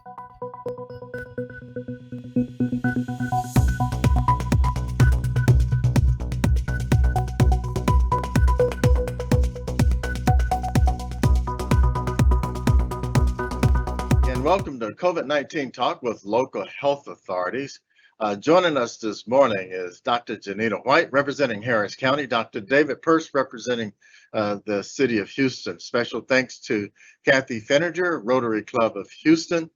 And welcome to COVID-19 Talk with local health authorities. Joining us this morning is Dr. Janita White, representing Harris County, Dr. David Pearce, representing the city of Houston. Special thanks to Kathy Fenninger, Rotary Club of Houston,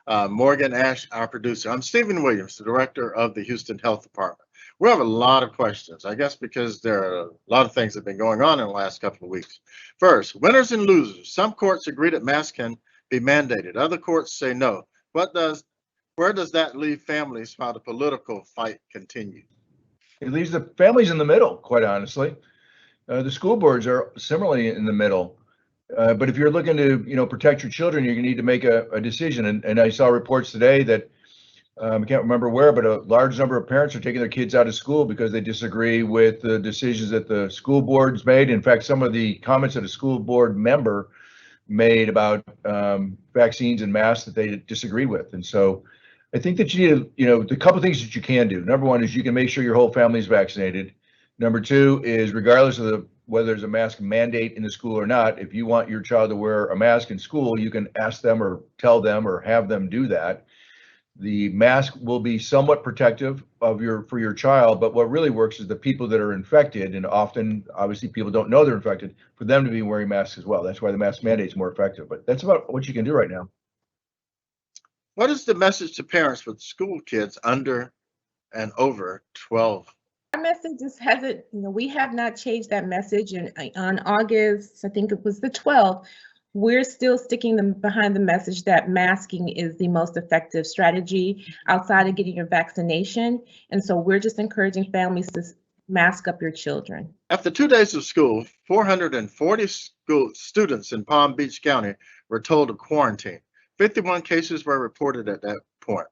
Morgan Ash, our producer. I'm Stephen Williams, the director of the Houston Health Department. We have a lot of questions, I guess, because there are a lot of things that have been going on in the last couple of weeks. First, winners and losers. Some courts agree that masks can be mandated. Other courts say no. Where does that leave families while the political fight continues? It leaves the families in the middle, quite honestly. The school boards are similarly in the middle. But if you're looking to, protect your children, you're going to need to make a decision. And I saw reports today that I can't remember where, but a large number of parents are taking their kids out of school because they disagree with the decisions that the school board's made. In fact, some of the comments that a school board member made about vaccines and masks that they disagreed with. And so I think that you need the couple of things that you can do. Number one is you can make sure your whole family is vaccinated. Number two is regardless of whether there's a mask mandate in the school or not, if you want your child to wear a mask in school, you can ask them or tell them or have them do that. The mask will be somewhat protective for your child, but what really works is the people that are infected, and often, obviously, people don't know they're infected, for them to be wearing masks as well. That's why the mask mandate is more effective. But that's about what you can do right now. What is the message to parents with school kids under and over 12? Our message just hasn't, we have not changed that message. And on August, I think it was the 12th, we're still sticking behind the message that masking is the most effective strategy outside of getting your vaccination. And so we're just encouraging families to mask up your children. After 2 days of school, 440 students in Palm Beach County were told to quarantine. 51 cases were reported at that point.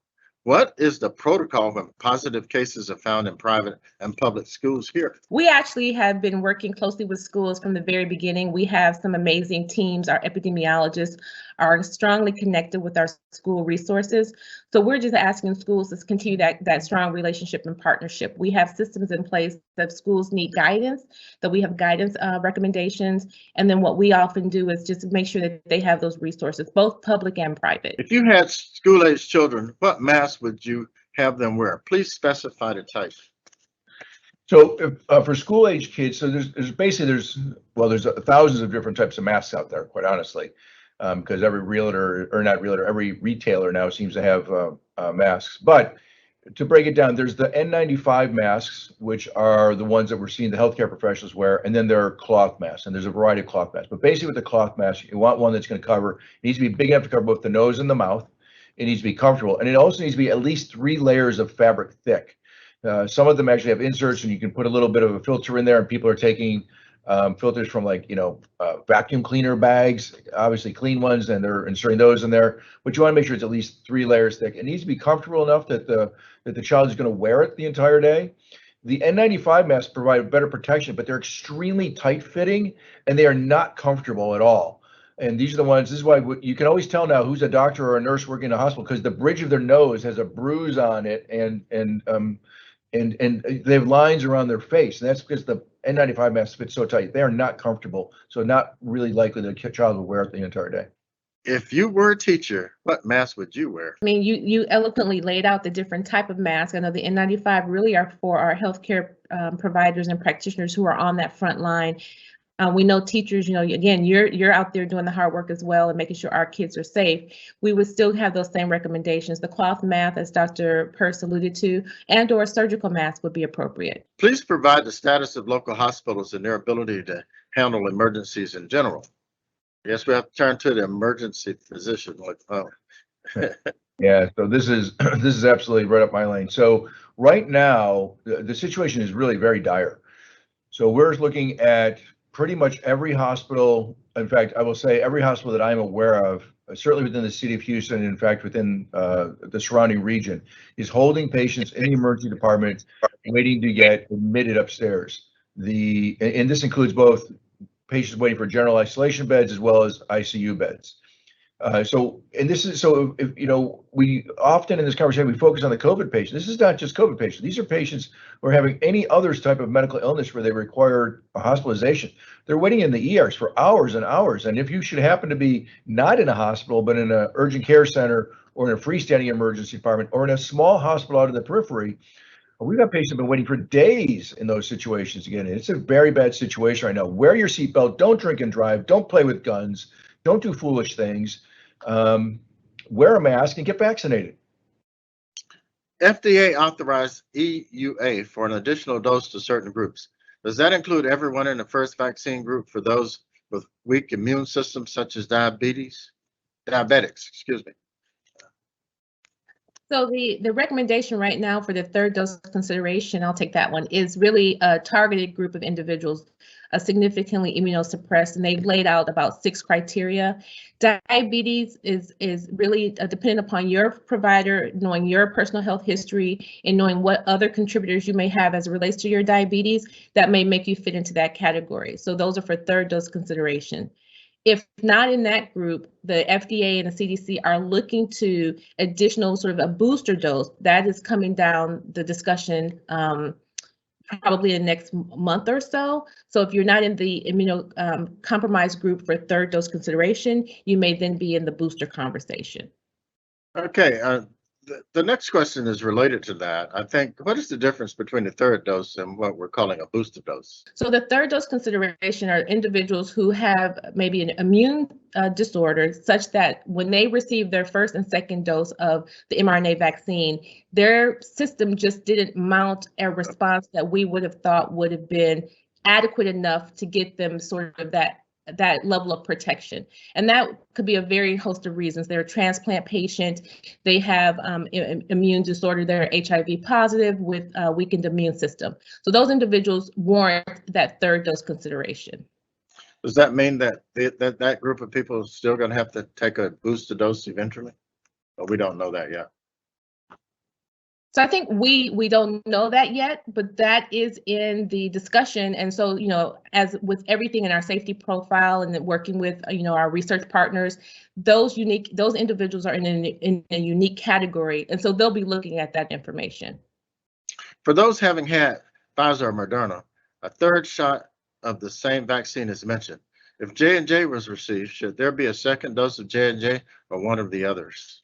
What is the protocol when positive cases are found in private and public schools here? We actually have been working closely with schools from the very beginning. We have some amazing teams. Our epidemiologists are strongly connected with our school resources. So we're just asking schools to continue that strong relationship and partnership. We have systems in place that schools need guidance, that we have guidance recommendations. And then what we often do is just make sure that they have those resources, both public and private. If you had school-age children, what mask would you have them wear? Please specify the type. So for school-age kids, so there's thousands of different types of masks out there, quite honestly, because every every retailer now seems to have masks. But to break it down, there's the N95 masks, which are the ones that we're seeing the healthcare professionals wear, and then there are cloth masks, and there's a variety of cloth masks. But basically with the cloth mask, you want one that's going to cover, it needs to be big enough to cover both the nose and the mouth. It needs to be comfortable, and it also needs to be at least 3 layers of fabric thick. Some of them actually have inserts, and you can put a little bit of a filter in there, and people are taking filters from vacuum cleaner bags, obviously clean ones, and they're inserting those in there. But you want to make sure it's at least 3 layers thick. It needs to be comfortable enough that the child is going to wear it the entire day. The N95 masks provide better protection, but they're extremely tight fitting, and they are not comfortable at all. And these are the ones, this is why you can always tell now who's a doctor or a nurse working in a hospital, because the bridge of their nose has a bruise on it, and they have lines around their face. And that's because the N95 masks fit so tight. They are not comfortable. So not really likely that a child will wear it the entire day. If you were a teacher, what mask would you wear? I mean, you eloquently laid out the different type of masks. I know the N95 really are for our healthcare providers and practitioners who are on that front line. We know teachers, again, you're out there doing the hard work as well and making sure our kids are safe. We would still have those same recommendations. The cloth mask, as Dr. Pearce alluded to, and or surgical mask would be appropriate. Please provide the status of local hospitals and their ability to handle emergencies in general. Yes, we have to turn to the emergency physician. Yeah, so this is absolutely right up my lane. So right now, the situation is really very dire. So we're looking at pretty much every hospital. In fact, I will say every hospital that I'm aware of, certainly within the city of Houston, in fact, within the surrounding region, is holding patients in the emergency department waiting to get admitted upstairs. And this includes both patients waiting for general isolation beds as well as ICU beds. And this is so if, we often in this conversation we focus on the COVID patient. This is not just COVID patients. These are patients who are having any other type of medical illness where they require a hospitalization. They're waiting in the ERs for hours and hours. And if you should happen to be not in a hospital, but in an urgent care center or in a freestanding emergency department or in a small hospital out in the periphery, we've got patients who have been waiting for days in those situations again. It's a very bad situation right now. Wear your seatbelt. Don't drink and drive. Don't play with guns. Don't do foolish things. Wear a mask and get vaccinated. FDA authorized EUA for an additional dose to certain groups. Does that include everyone in the first vaccine group for those with weak immune systems such as diabetics, excuse me? So the recommendation right now for the third dose consideration, I'll take that one, is really a targeted group of individuals, significantly immunosuppressed, and they've laid out about 6 criteria. Diabetes is really dependent upon your provider, knowing your personal health history and knowing what other contributors you may have as it relates to your diabetes that may make you fit into that category. So those are for third dose consideration. If not in that group, the FDA and the CDC are looking to additional sort of a booster dose that is coming down the discussion probably in the next month or so. So if you're not in the immunocompromised group for third dose consideration, you may then be in the booster conversation. Okay, the next question is related to that. I think, what is the difference between the third dose and what we're calling a booster dose? So the third dose consideration are individuals who have maybe an immune disorder such that when they receive their first and second dose of the mRNA vaccine, their system just didn't mount a response that we would have thought would have been adequate enough to get them sort of that level of protection. And that could be a very host of reasons. They're a transplant patient, they have immune disorder, they're HIV positive with a weakened immune system. So those individuals warrant that third dose consideration. Does that mean that that group of people is still going to have to take a booster dose eventually? Or we don't know that yet? So I think we don't know that yet, but that is in the discussion. And so, as with everything in our safety profile and working with, our research partners, those individuals are in a unique category. And so they'll be looking at that information. For those having had Pfizer or Moderna, a third shot of the same vaccine is mentioned. If J&J was received, should there be a second dose of J&J or one of the others?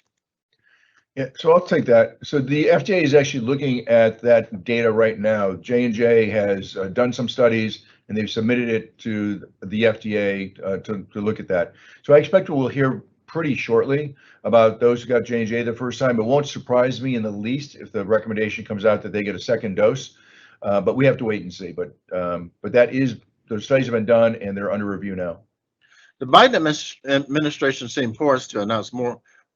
Yeah, so I'll take that. So the FDA is actually looking at that data right now. J&J has done some studies and they've submitted it to the FDA to look at that. So I expect we'll hear pretty shortly about those who got J&J the first time. It won't surprise me in the least if the recommendation comes out that they get a second dose, but we have to wait and see. But those studies have been done and they're under review now. The Biden administration seemed poised to announce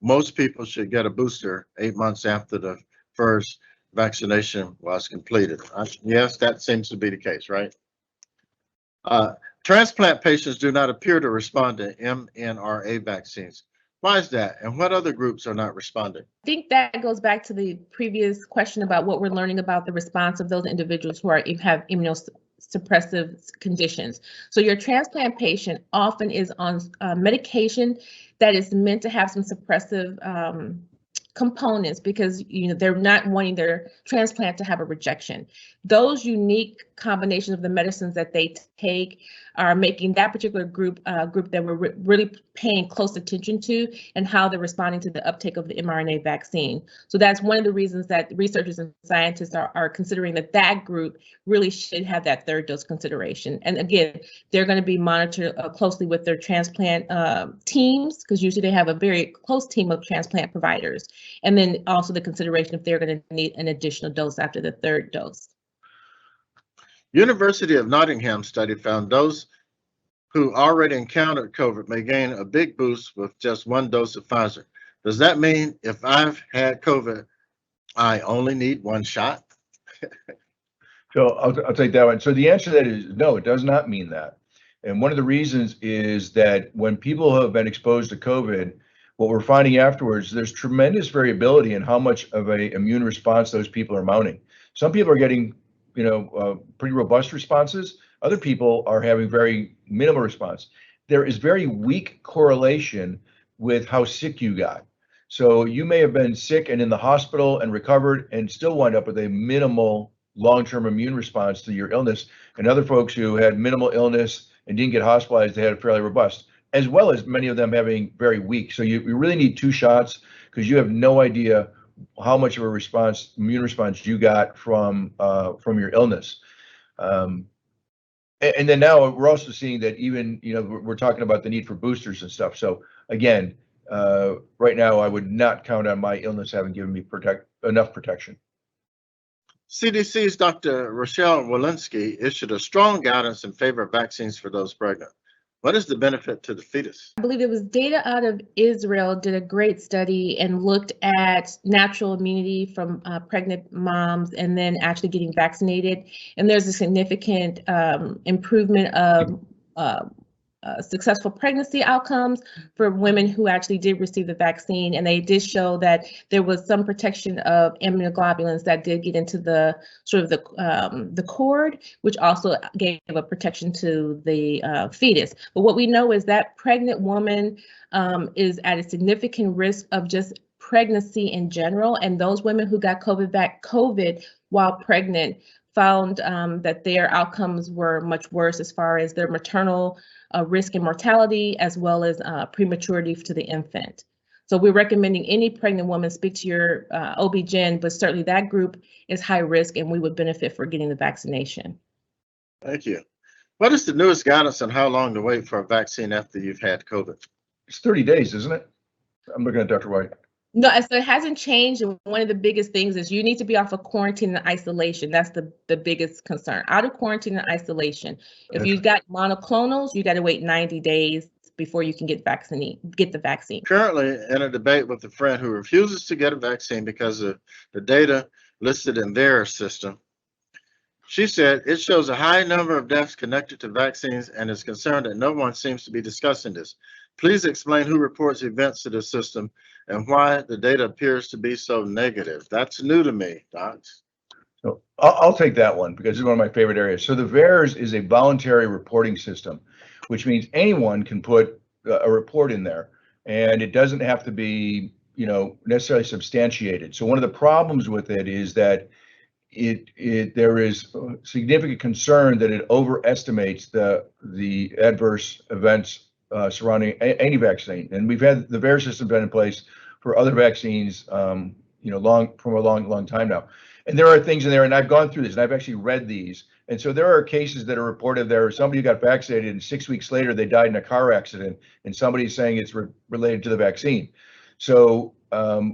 most people should get a booster 8 months after the first vaccination was completed. Yes, that seems to be the case, right? Transplant patients do not appear to respond to mRNA vaccines. Why is that? And what other groups are not responding? I think that goes back to the previous question about what we're learning about the response of those individuals who have immunosuppressive conditions. So your transplant patient often is on medication that is meant to have some suppressive components because they're not wanting their transplant to have a rejection. Those unique combinations of the medicines that they take are making that particular group that we're really paying close attention to and how they're responding to the uptake of the mRNA vaccine. So that's one of the reasons that researchers and scientists are considering that group really should have that third dose consideration. And again, they're going to be monitored closely with their transplant teams because usually they have a very close team of transplant providers. And then also the consideration if they're going to need an additional dose after the third dose. University of Nottingham study found those who already encountered COVID may gain a big boost with just one dose of Pfizer. Does that mean if I've had COVID, I only need one shot? So I'll take that one. So the answer to that is no, it does not mean that. And one of the reasons is that when people have been exposed to COVID, what we're finding afterwards, there's tremendous variability in how much of an immune response those people are mounting. Some people are getting pretty robust responses. Other people are having very minimal response. There is very weak correlation with how sick you got. So you may have been sick and in the hospital and recovered and still wind up with a minimal long-term immune response to your illness. And other folks who had minimal illness and didn't get hospitalized, they had a fairly robust, as well as many of them having very weak. So you really need 2 shots because you have no idea how much of a response, immune response you got from your illness. And then now we're also seeing that even, we're talking about the need for boosters and stuff. So again, right now I would not count on my illness having given me enough protection. CDC's Dr. Rochelle Walensky issued a strong guidance in favor of vaccines for those pregnant. What is the benefit to the fetus? I believe it was data out of Israel did a great study and looked at natural immunity from pregnant moms and then actually getting vaccinated. And there's a significant improvement of successful pregnancy outcomes for women who actually did receive the vaccine. And they did show that there was some protection of immunoglobulins that did get into the sort of the cord, which also gave a protection to the fetus. But what we know is that pregnant woman is at a significant risk of just pregnancy in general. And those women who got COVID while pregnant found that their outcomes were much worse as far as their maternal risk and mortality, as well as prematurity to the infant. So we're recommending any pregnant woman speak to your OB-GYN, but certainly that group is high risk and we would benefit for getting the vaccination. Thank you. What is the newest guidance on how long to wait for a vaccine after you've had COVID? It's 30 days, isn't it? I'm looking at Dr. White. No, so it hasn't changed. And one of the biggest things is you need to be off of quarantine and isolation. That's the biggest concern. Out of quarantine and isolation. If you've got monoclonals, you got to wait 90 days before you can get the vaccine. Currently in a debate with a friend who refuses to get a vaccine because of the data listed in their system. She said it shows a high number of deaths connected to vaccines and is concerned that no one seems to be discussing this. Please explain who reports events to the system and why the data appears to be so negative. That's new to me, Doc. So I'll take that one because it's one of my favorite areas. So the VAERS is a voluntary reporting system, which means anyone can put a report in there and it doesn't have to be, necessarily substantiated. So one of the problems with it is that there is significant concern that it overestimates the adverse events surrounding any vaccine. And we've had the VAERS system been in place for other vaccines, from a long time now. And there are things in there, and I've gone through this, and I've actually read these. And so there are cases that are reported there. Somebody who got vaccinated, and 6 weeks later they died in a car accident, and somebody's saying it's related to the vaccine. So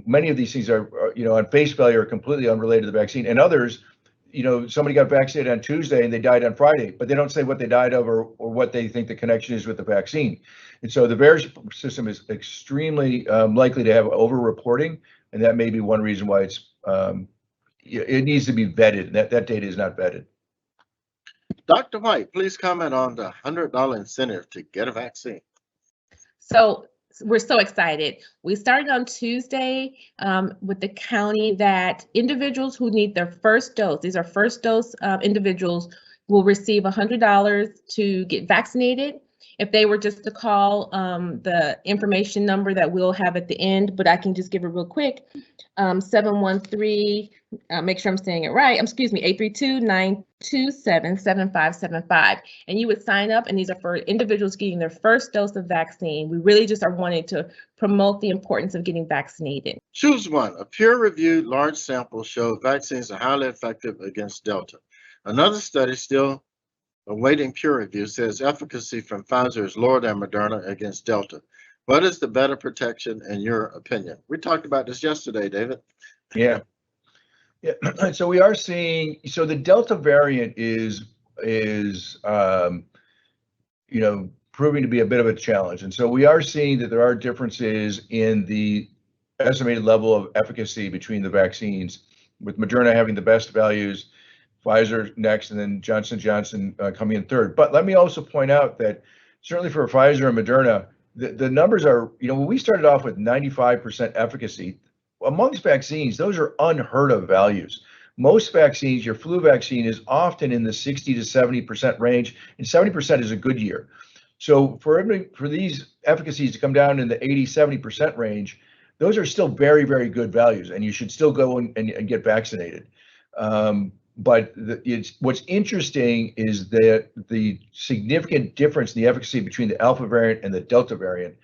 many of these things are, on face value, are completely unrelated to the vaccine, and others. Somebody got vaccinated on Tuesday and they died on Friday, but they don't say what they died of or what they think the connection is with the vaccine. And so the VAERS system is extremely likely to have over-reporting, and that may be one reason why it needs to be vetted. That data is not vetted. Dr. White, please comment on the $100 incentive to get a vaccine. So we're so excited. We started on Tuesday with the county that individuals who need their first dose, these are first dose individuals, will receive $100 to get vaccinated. If they were just to call the information number that we'll have at the end, but I can just give it real quick, 713, make sure I'm saying it right, 832-927-7575. And you would sign up, and these are for individuals getting their first dose of vaccine. We really just are wanting to promote the importance of getting vaccinated. Choose one. A peer-reviewed large sample showed vaccines are highly effective against Delta. Another study still awaiting peer review says efficacy from Pfizer is lower than Moderna against Delta. What is the better protection in your opinion? We talked about this yesterday, David. Yeah. So we are seeing, so the Delta variant is proving to be a bit of a challenge. And so we are seeing that there are differences in the estimated level of efficacy between the vaccines, with Moderna having the best values, Pfizer next, and then Johnson & Johnson coming in third. But let me also point out that certainly for Pfizer and Moderna, the numbers are, when we started off with 95% efficacy, amongst vaccines, those are unheard of values. Most vaccines, your flu vaccine is often in the 60 to 70% range, and 70% is a good year. So for these efficacies to come down in the 80-70% range, those are still very, very good values, and you should still go and get vaccinated. But what's interesting is that the significant difference in the efficacy between the Alpha variant and the Delta variant,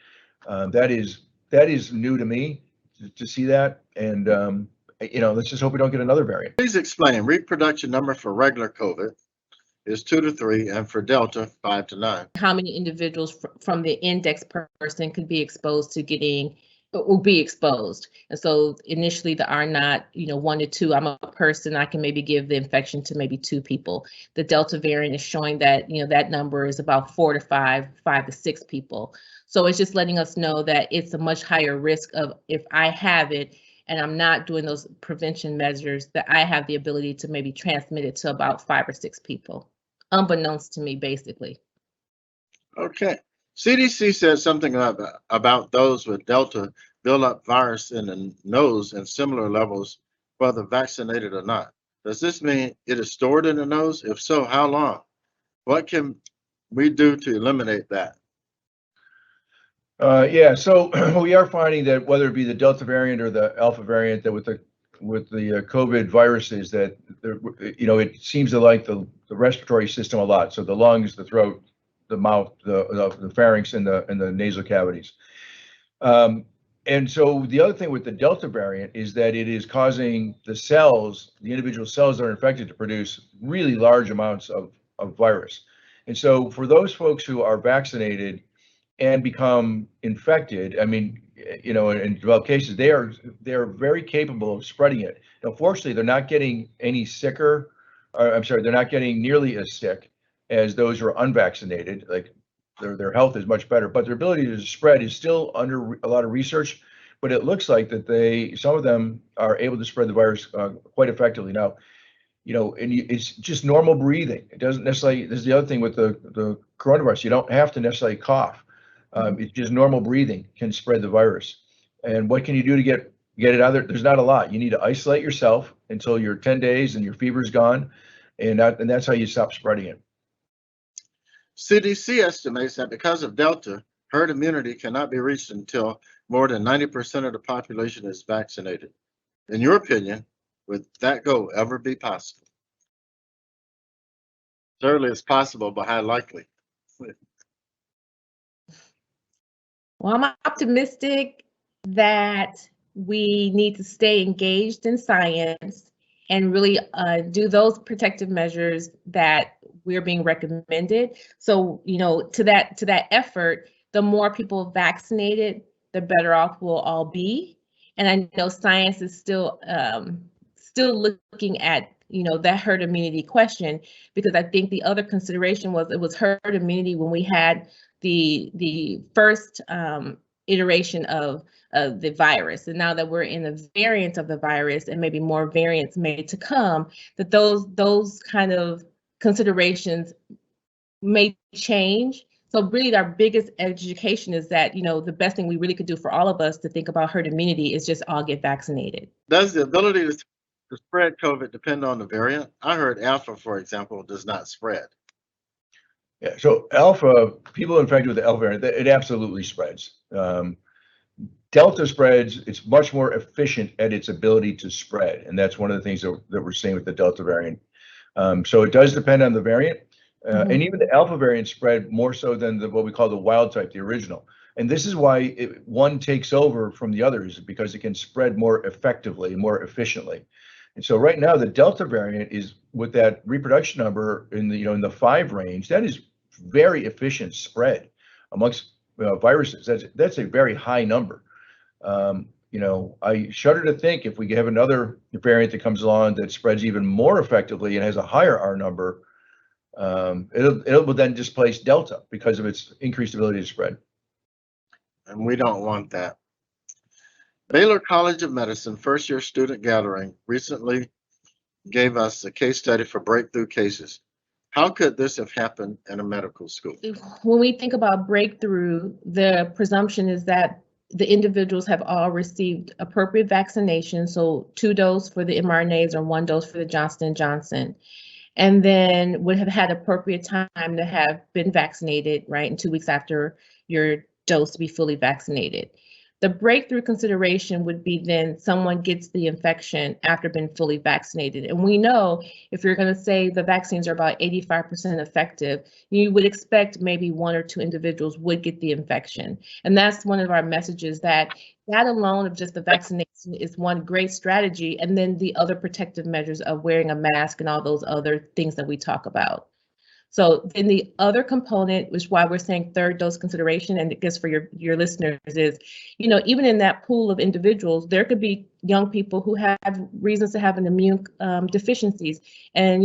that is new to me to see that. And let's just hope we don't get another variant. Please explain. Reproduction number for regular COVID is 2 to 3, and for Delta, 5 to 9. How many individuals from the index person could be exposed to getting or be exposed? And so initially the R naught, 1 to 2, I'm a person, I can maybe give the infection to maybe 2 people. The Delta variant is showing that, that number is about 4 to 5, 5 to 6 people. So it's just letting us know that it's a much higher risk of, if I have it and I'm not doing those prevention measures, that I have the ability to maybe transmit it to about 5 or 6 people, unbeknownst to me, basically. Okay. CDC said something about those with Delta build up virus in the nose in similar levels, whether vaccinated or not. Does this mean it is stored in the nose? If so, how long? What can we do to eliminate that? Yeah, so we are finding that whether it be the Delta variant or the Alpha variant, that with the COVID viruses, that it seems to like the respiratory system a lot. So the lungs, the throat, the mouth, the pharynx, and the nasal cavities. And so the other thing with the Delta variant is that it is causing the individual cells that are infected, to produce really large amounts of virus. And so for those folks who are vaccinated and become infected, in developed cases, they are very capable of spreading it. Now, fortunately, they're not getting any sicker. They're not getting nearly as sick as those who are unvaccinated. Like their health is much better, but their ability to spread is still under a lot of research. But it looks like that some of them are able to spread the virus quite effectively. Now, it's just normal breathing. It doesn't necessarily. This is the other thing with the coronavirus. You don't have to necessarily cough. It's just normal breathing can spread the virus. And what can you do to get it out there? There's not a lot. You need to isolate yourself until you're 10 days and your fever's gone, and that's how you stop spreading it. CDC estimates that because of Delta, herd immunity cannot be reached until more than 90% of the population is vaccinated. In your opinion, would that goal ever be possible? Certainly it's possible, but how likely? Well, I'm optimistic that we need to stay engaged in science and really do those protective measures that we're being recommended. So, to that effort, the more people vaccinated, the better off we'll all be. And I know science is still looking at that herd immunity question, because I think the other consideration was it was herd immunity when we had the first iteration of the virus, and now that we're in a variant of the virus and maybe more variants made to come, that those kind of considerations may change. So really our biggest education is that, the best thing we really could do for all of us to think about herd immunity is just all get vaccinated. Does the ability to spread COVID depend on the variant? I heard Alpha, for example, does not spread. Yeah, so Alpha, people infected with the Alpha variant, it absolutely spreads. Delta spreads, it's much more efficient at its ability to spread. And that's one of the things that we're seeing with the Delta variant. So it does depend on the variant. And even the Alpha variant spread more so than what we call the wild type, the original. And this is why one takes over from the others, because it can spread more effectively, more efficiently. And so right now, the Delta variant is, with that reproduction number in the 5 range, that is very efficient spread amongst viruses. That's a very high number. I shudder to think if we have another variant that comes along that spreads even more effectively and has a higher R number, it will then displace Delta because of its increased ability to spread. And we don't want that. Baylor College of Medicine first-year student gathering recently gave us a case study for breakthrough cases. How could this have happened in a medical school? When we think about breakthrough, the presumption is that the individuals have all received appropriate vaccination, so 2 doses for the mRNAs or 1 dose for the Johnson & Johnson. and then would have had appropriate time to have been vaccinated, right, and 2 weeks after your dose to be fully vaccinated. The breakthrough consideration would be then someone gets the infection after being fully vaccinated. And we know if you're going to say the vaccines are about 85% effective, you would expect maybe 1 or 2 individuals would get the infection. And that's one of our messages, that alone of just the vaccination is one great strategy. And then the other protective measures of wearing a mask and all those other things that we talk about. So then the other component, which is why we're saying third dose consideration, and I guess for your listeners is, even in that pool of individuals, there could be young people who have reasons to have an immune deficiencies. And,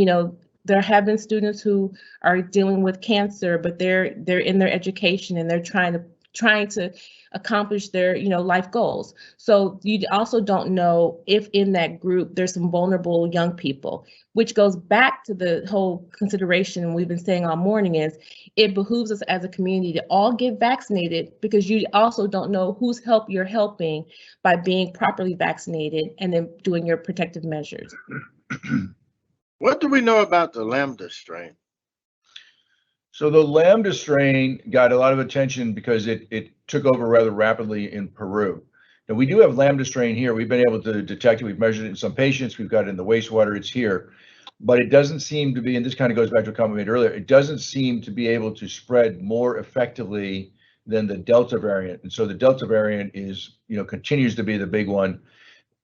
there have been students who are dealing with cancer, but they're in their education and they're trying to accomplish their life goals. So you also don't know if in that group there's some vulnerable young people, which goes back to the whole consideration we've been saying all morning is it behooves us as a community to all get vaccinated, because you also don't know whose help you're helping by being properly vaccinated and then doing your protective measures. What do we know about the Lambda strain? So the Lambda strain got a lot of attention because it took over rather rapidly in Peru. Now we do have Lambda strain here. We've been able to detect it. We've measured it in some patients. We've got it in the wastewater. It's here, but it doesn't seem to be, and this kind of goes back to a comment made earlier, it doesn't seem to be able to spread more effectively than the Delta variant. And so the Delta variant is, continues to be the big one.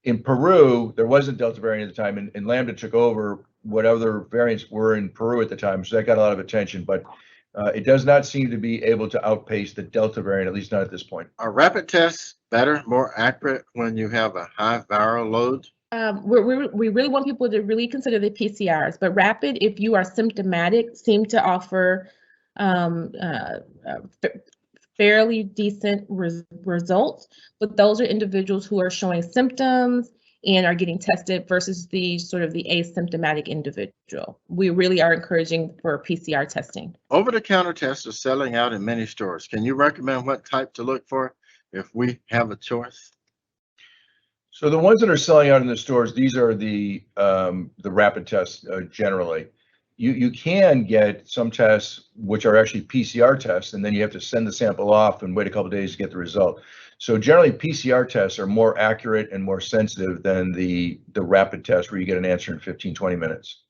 In Peru, there wasn't Delta variant at the time, and Lambda took over what other variants were in Peru at the time. So that got a lot of attention, but it does not seem to be able to outpace the Delta variant, at least not at this point. Are rapid tests better, more accurate when you have a high viral load? We really want people to really consider the PCRs, but rapid, if you are symptomatic, seem to offer fairly decent results, but those are individuals who are showing symptoms and are getting tested versus the sort of the asymptomatic individual. We really are encouraging for PCR testing. Over-the-counter tests are selling out in many stores. Can you recommend what type to look for if we have a choice? So the ones that are selling out in the stores, these are the rapid tests generally. You can get some tests which are actually PCR tests, and then you have to send the sample off and wait a couple of days to get the result. So generally, PCR tests are more accurate and more sensitive than the rapid test where you get an answer in 15, 20 minutes.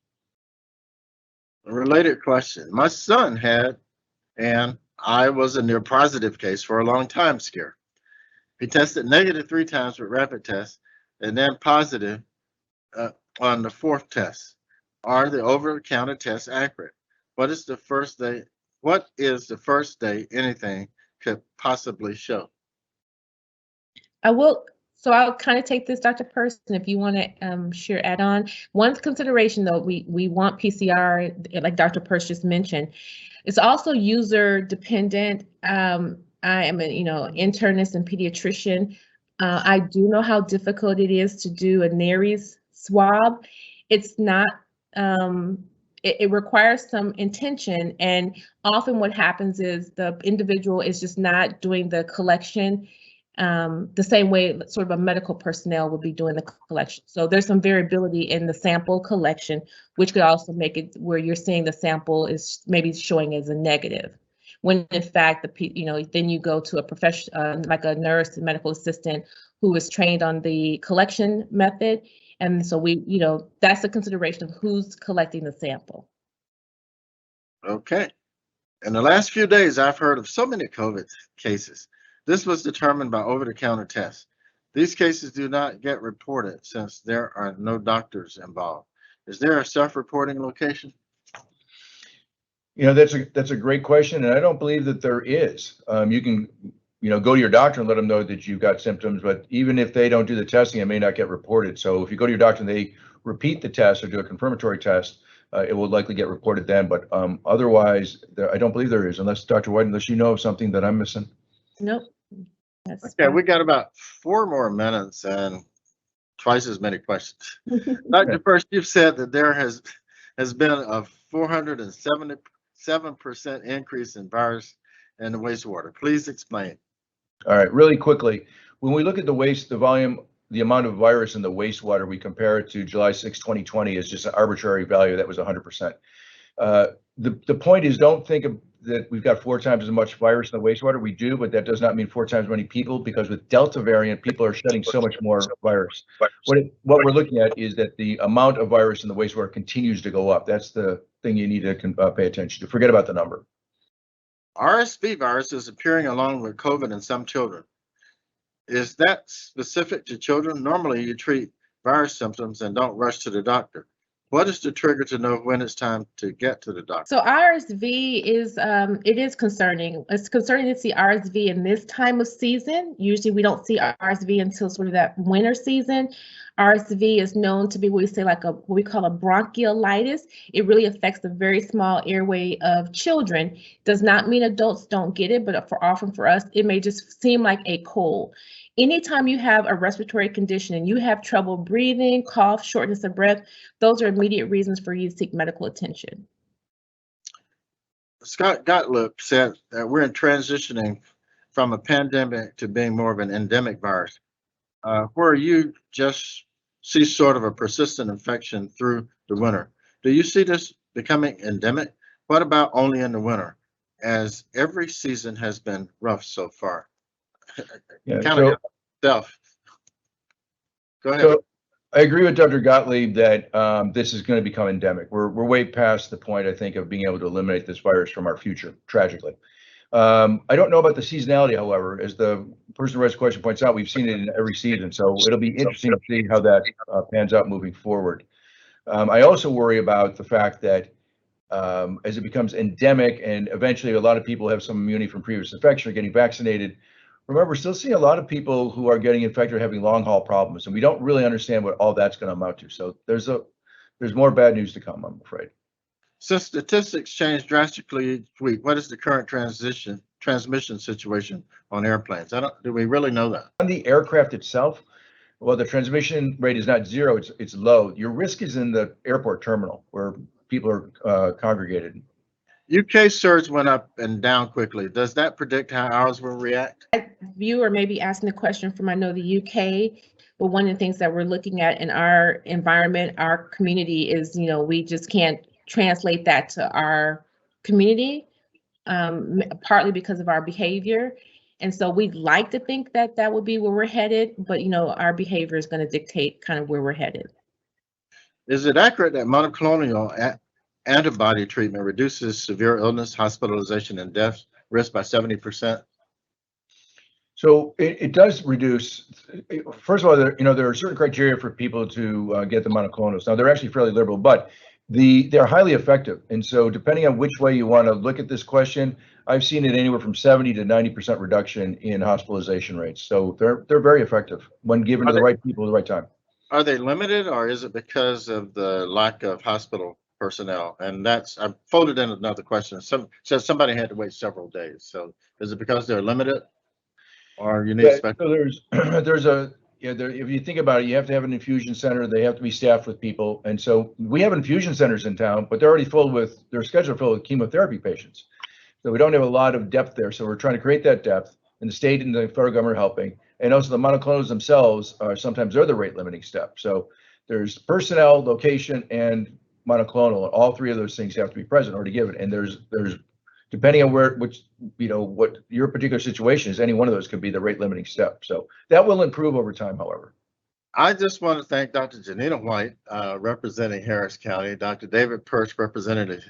A related question. My son had, and I was a near positive case for a long time scare. He tested negative 3 times with rapid tests and then positive on the 4th test. Are the over-the-counter tests accurate? What is the first day anything could possibly show? So I'll kind of take this, Dr. Person, if you want to add on. One consideration, though, we want PCR, like Dr. Purse just mentioned. It's also user dependent. I am an internist and pediatrician. I do know how difficult it is to do a nares swab. It's not. It requires some intention, and often what happens is the individual is just not doing the collection the same way sort of a medical personnel would be doing the collection. So there's some variability in the sample collection, which could also make it where you're seeing the sample is maybe showing as a negative, when in fact then you go to a professional like a nurse and medical assistant who is trained on the collection method. And so that's a consideration of who's collecting the sample. Okay. In the last few days, I've heard of so many COVID cases. This was determined by over-the-counter tests. These cases do not get reported since there are no doctors involved. Is there a self-reporting location? That's a great question, and I don't believe that there is. You can go to your doctor and let them know that you've got symptoms, but even if they don't do the testing, it may not get reported. So if you go to your doctor and they repeat the test or do a confirmatory test, it will likely get reported then. But otherwise, I don't believe there is, unless Dr. White, unless you know of something that I'm missing. Nope. Okay, we got about 4 more minutes and twice as many questions. Dr. First, you've said that there has been a 477% increase in virus in the wastewater. Please explain. All right, really quickly, when we look at the volume the amount of virus in the wastewater, we compare it to July 6, 2020, is just an arbitrary value that was 100%. The point is, don't think of that we've got 4 times as much virus in the wastewater. We do, but that does not mean 4 times as many people, because with Delta variant, people are shedding so much more virus. What we're looking at is that the amount of virus in the wastewater continues to go up. That's the thing you need to pay attention to. Forget about the number. RSV virus is appearing along with COVID in some children. Is that specific to children? Normally, you treat virus symptoms and don't rush to the doctor. What is the trigger to know when it's time to get to the doctor? So RSV is, it is concerning. It's concerning to see RSV in this time of season. Usually we don't see RSV until sort of that winter season. RSV is known to be what we say like what we call a bronchiolitis. It really affects the very small airway of children. Does not mean adults don't get it, but often for us, it may just seem like a cold. Anytime you have a respiratory condition and you have trouble breathing, cough, shortness of breath, those are immediate reasons for you to seek medical attention. Scott Gottlieb said that we're transitioning from a pandemic to being more of an endemic virus, where you just see sort of a persistent infection through the winter. Do you see this becoming endemic? What about only in the winter, as every season has been rough so far? Yeah, Go ahead. So I agree with Dr. Gottlieb that this is going to become endemic. We're way past the point, I think, of being able to eliminate this virus from our future, tragically. I don't know about the seasonality, however. As the person who writes the question points out, we've seen it in every season, so it'll be interesting to see how that pans out moving forward. I also worry about the fact that as it becomes endemic and eventually a lot of people have some immunity from previous infection or getting vaccinated, remember, we're still seeing a lot of people who are getting infected or having long haul problems, and we don't really understand what all that's going to amount to. So there's more bad news to come, I'm afraid. Since statistics change drastically each week, what is the current transmission situation on airplanes? Do we really know that? On the aircraft itself, well, the transmission rate is not zero, it's low. Your risk is in the airport terminal where people are congregated. UK surge went up and down quickly. Does that predict how ours will react? You are maybe asking the question from, I know, the UK, but one of the things that we're looking at in our environment, our community is, we just can't translate that to our community, partly because of our behavior. And so we'd like to think that that would be where we're headed, but our behavior is going to dictate kind of where we're headed. Is it accurate that monoclonal antibody treatment reduces severe illness, hospitalization, and death risk by 70%? So it does reduce. First of all, there are certain criteria for people to get the monoclonals. Now they're actually fairly liberal, but they're highly effective. And so depending on which way you want to look at this question, I've seen it anywhere from 70 to 90% reduction in hospitalization rates. So they're very effective when given to the right people at the right time. Are they limited, or is it because of the lack of hospital personnel? And I folded in another question. Says somebody had to wait several days. So is it because they're limited, or you need so if you think about it, you have to have an infusion center. They have to be staffed with people. And so we have infusion centers in town, but they're already they're scheduled full with chemotherapy patients. So we don't have a lot of depth there. So we're trying to create that depth, and the state and the federal government are helping. And also the monoclonals themselves are sometimes they're the rate limiting step. So there's personnel, location, and monoclonal, and all three of those things have to be present or to give it. And there's depending on what your particular situation is, any one of those could be the rate limiting step. So that will improve over time, however. I just want to thank Dr. Janita White, representing Harris County, Dr. David Perch, representing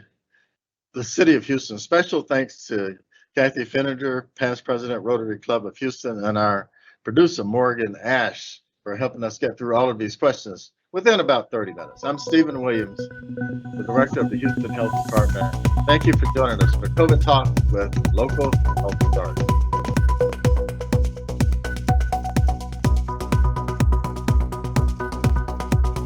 the City of Houston. Special thanks to Kathy Feniger, past president, Rotary Club of Houston, and our producer, Morgan Ash, for helping us get through all of these questions within about 30 minutes. I'm Stephen Williams, the director of the Houston Health Department. Thank you for joining us for COVID Talk with Local Health Authority.